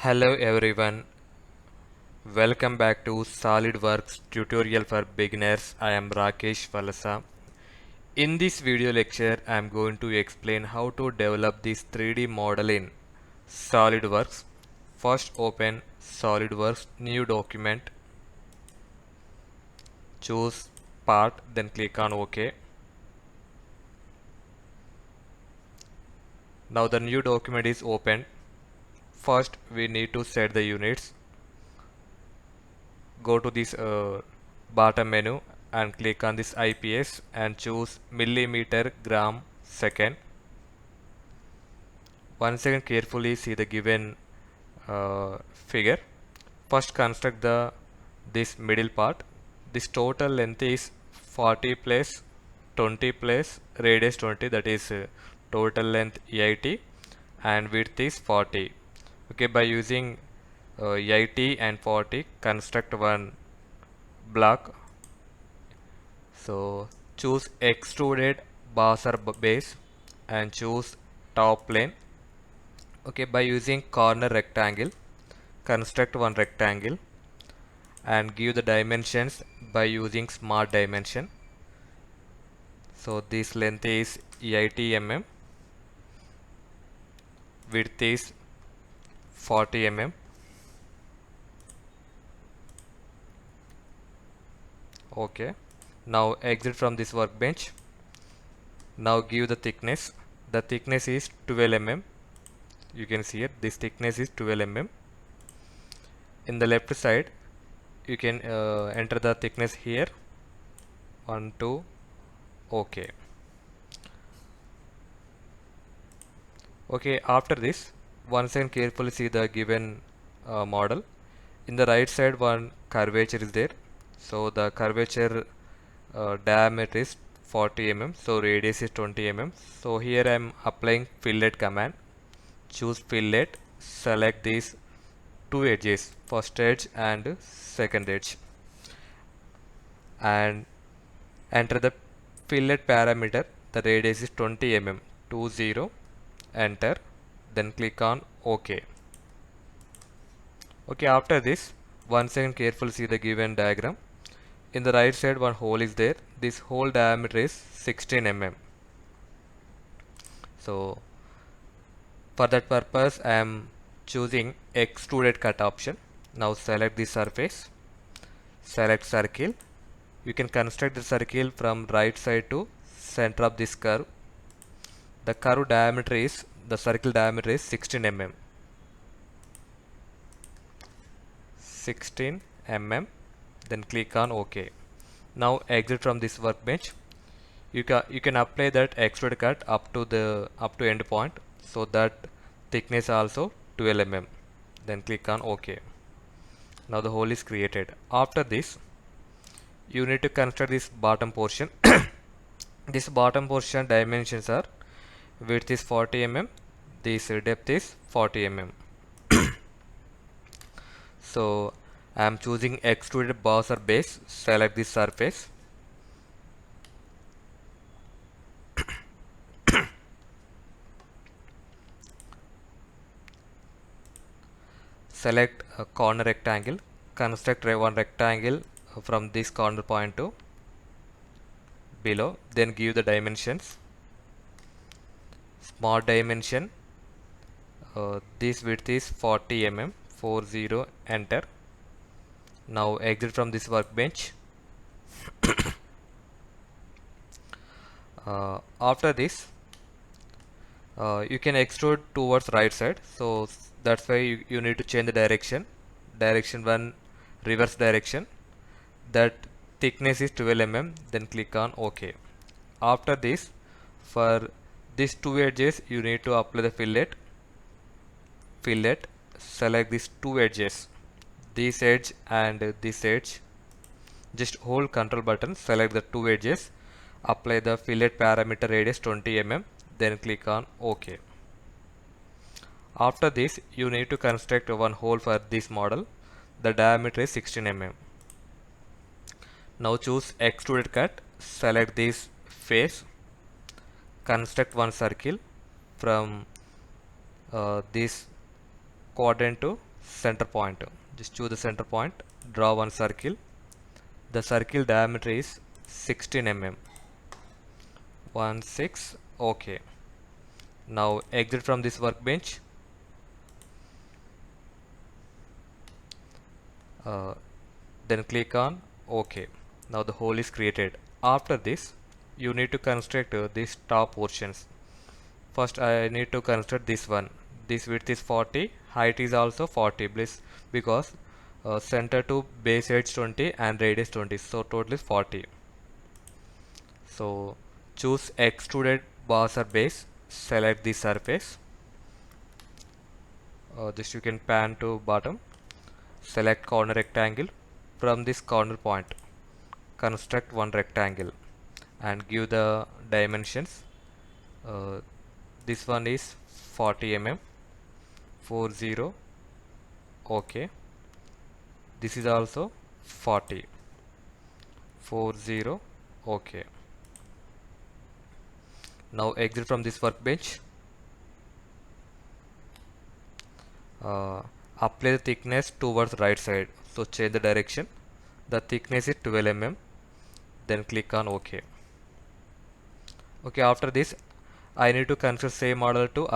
Hello everyone, welcome back to SolidWorks tutorial for beginners. I am Rakesh VALASA. In this video lecture, I am going to explain how to develop this 3D model in SolidWorks. First open SolidWorks new document, choose part, then click on OK. Now the new document is opened. First we need to set the units. Go to this bottom menu and click on this IPS and choose millimeter gram second. Once again carefully see the given figure. First construct this middle part. This total length is 40 plus 20 plus radius 20, that is total length 80 and width is 40. Okay, by using 80 and 40 construct one block. So choose extruded buzzer base and choose top plane. Okay, by using corner rectangle construct one rectangle and give the dimensions by using smart dimension. So this length is 80 mm, width is 40 mm. Okay, now exit from this workbench. Now give the thickness. The thickness is 12 mm. You can see it, this thickness is 12 mm. In the left side you can enter the thickness here, 1 2. Okay. Okay, after this once again carefully see the given model. In the right side one curvature is there, so the curvature diameter is 40 mm, so radius is 20 mm. So here I am applying fillet command. Choose fillet, select these two edges, first edge and second edge, and enter the fillet parameter. The radius is 20 mm, 20, enter, then click on OK. Okay, after this once again carefully see the given diagram. In the right side one hole is there. This hole diameter is 16 mm. So for that purpose I am choosing extruded cut option. Now select the surface, select circle. You can construct the circle from right side to center of this curve. The curve diameter is, the circle diameter is 16 mm. 16 mm, then click on OK. Now exit from this workbench. You can apply that extrude cut up to end point, so that thickness also 12 mm, then click on OK. Now the hole is created. After this you need to construct this bottom portion. This bottom portion dimensions are, width is 40 mm, this depth is 40 mm. So I am choosing extruded buzzer base, select this surface, select a corner rectangle, construct one rectangle from this corner point to below, then give the dimensions, smart dimension, this width is 40 mm, 40, enter. Now exit from this workbench. After this you can extrude towards right side, so that's why you need to change the direction. Direction 1, reverse direction. That thickness is 12 mm, then click on OK. After this, for these two edges you need to apply the fillet. Select these two edges, this edge and this edge. Just hold control button, select the two edges, apply the fillet parameter radius 20 mm, then click on OK. After this you need to construct one hole for this model. The diameter is 16 mm. Now choose extruded cut, select this face, construct one circle from this quadrant to center point. Just choose the center point, draw one circle. The circle diameter is 16 mm. 16. Okay. Now exit from this workbench. Then click on OK. Now the hole is created. After this, you need to construct these top portions. First, I need to construct this one. This width is 40, height is also 40 because center to base edge 20 and radius 20. So total is 40. So choose extruded boss or base. Select the surface. This you can pan to bottom. Select corner rectangle. From this corner point, construct one rectangle and give the dimensions. This one is 40 mm. 40. Okay. This is also 40. 40. Okay. Now exit from this workbench. Apply the thickness towards right side. So change the direction. The thickness is 12 mm. Then click on OK. Okay, after this, I need to consider same model to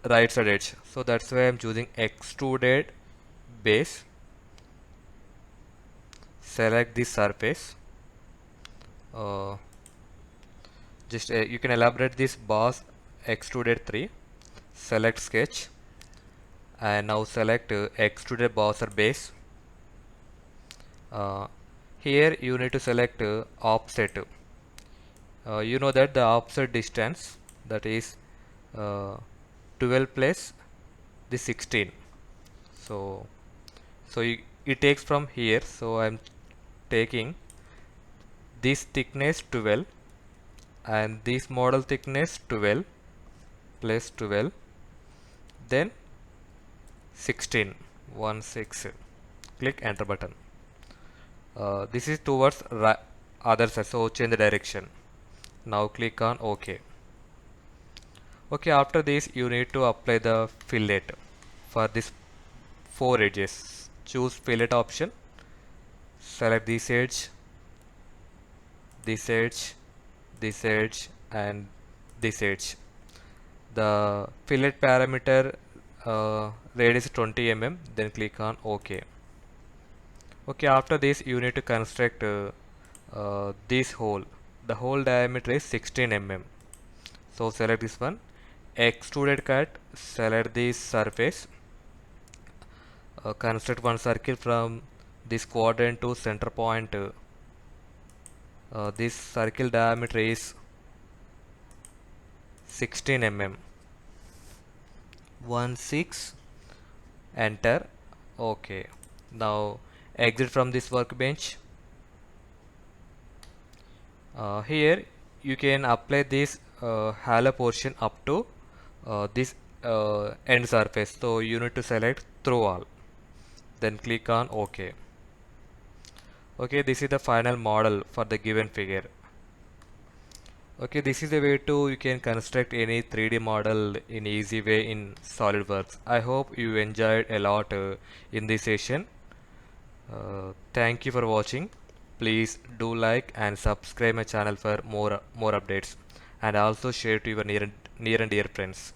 right side edge. So that's why I'm choosing extruded base. Select the surface. You can elaborate this boss extruded 3. Select sketch and now select extruded boss or base. Here you need to select offset. You know that the offset distance, that is 12 plus the 16. So it takes from here. So I'm taking this thickness 12 and this model thickness 12 plus 12, then 16. 16. Click enter button. This is towards other side, so change the direction. Now click on OK. Okay, after this you need to apply the fillet for this 4 edges. Choose fillet option. Select this edge, this edge, this edge and this edge. The fillet parameter radius 20 mm. Then click on OK. Okay, after this you need to construct this hole. The hole diameter is 16 mm. So select this one. Extruded cut. Select this surface. Construct one circle from this quadrant to center point. This circle diameter is 16 mm. 16. Enter. Okay. Now exit from this workbench. Here you can apply this halo portion up to this end surface. So you need to select through all. Then click on OK. Okay, this is the final model for the given figure. Okay, this is the way you can construct any 3D model in easy way in SolidWorks. I hope you enjoyed a lot in this session. Thank you for watching. Please do like and subscribe my channel for more updates, and also share to your near and dear friends.